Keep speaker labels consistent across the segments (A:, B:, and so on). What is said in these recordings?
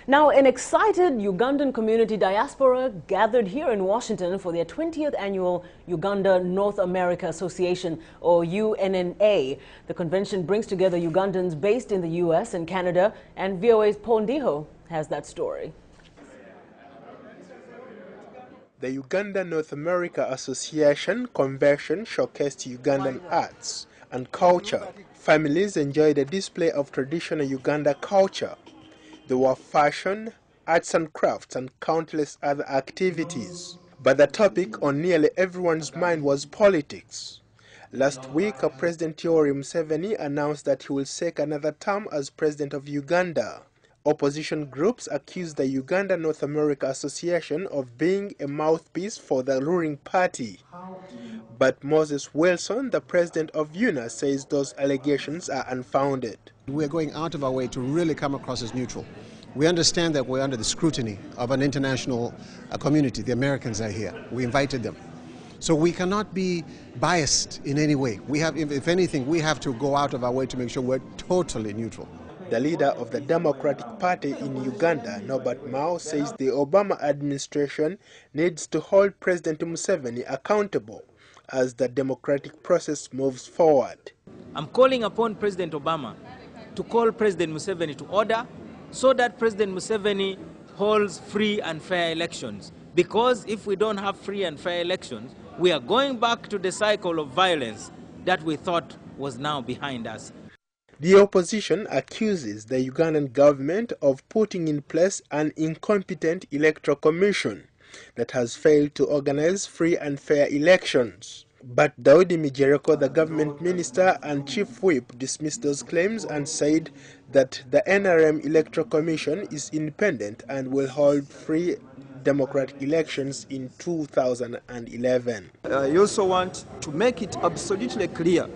A: Now, an excited Ugandan community diaspora gathered here in Washington for their 20th annual Uganda North America Association, or UNAA. The convention brings together Ugandans based in the U.S. and Canada, and VOA's Paul Ndiho has that story.
B: The Uganda North America Association Convention showcased Ugandan arts and culture. Families enjoyed a display of traditional Uganda culture. There were fashion, arts and crafts, and countless other activities. But the topic on nearly everyone's mind was politics. Last week, President Yoweri Museveni announced that he will seek another term as president of Uganda. Opposition groups accused the Uganda North America Association of being a mouthpiece for the ruling party. But Moses Wilson, the president of UNAA, says those allegations are unfounded.
C: We're going out of our way to really come across as neutral. We understand that we're under the scrutiny of an international community. The Americans are here. We invited them. So we cannot be biased in any way. We have, if anything, we have to go out of our way to make sure we're totally neutral.
B: The leader of the Democratic Party in Uganda, Norbert Mao, says the Obama administration needs to hold President Museveni accountable as the democratic process moves forward.
D: I'm calling upon President Obama to call President Museveni to order so that President Museveni holds free and fair elections. Because if we don't have free and fair elections, we are going back to the cycle of violence that we thought was now behind us.
B: The opposition accuses the Ugandan government of putting in place an incompetent electoral commission that has failed to organize free and fair elections. But Daudi Mijereko, the government minister and chief whip, dismissed those claims and said that the NRM Electoral Commission is independent and will hold free democratic elections in 2011.
E: I also want to make it absolutely clear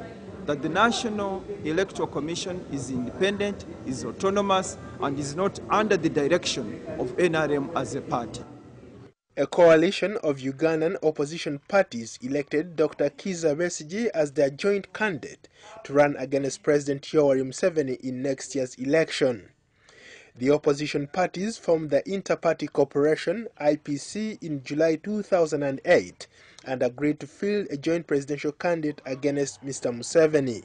E: that the National Electoral Commission is independent, is autonomous, and is not under the direction of NRM as a party.
B: A coalition of Ugandan opposition parties elected Dr. Kizza Besigye as their joint candidate to run against President Yoweri Museveni in next year's election. The opposition parties formed the Inter-Party Corporation, IPC, in July 2008 and agreed to field a joint presidential candidate against Mr. Museveni.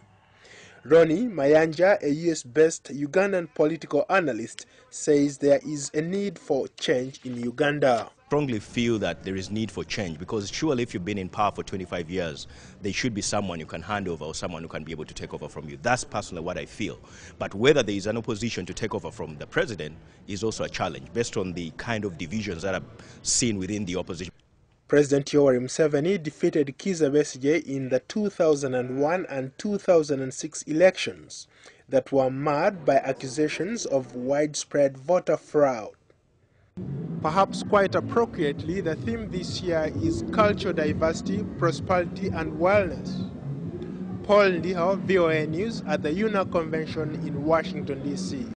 B: Ronnie Mayanja, a US-based Ugandan political analyst, says there is a need for change in Uganda.
F: I strongly feel that there is need for change because surely if you've been in power for 25 years, there should be someone you can hand over or someone who can be able to take over from you. That's personally what I feel. But whether there is an opposition to take over from the president is also a challenge based on the kind of divisions that are seen within the opposition.
B: President Yoweri Museveni defeated Kizza Besigye in the 2001 and 2006 elections that were marred by accusations of widespread voter fraud. Perhaps quite appropriately, the theme this year is cultural diversity, prosperity and wellness. Paul Ndiho, VOA News at the UNAA Convention in Washington, D.C.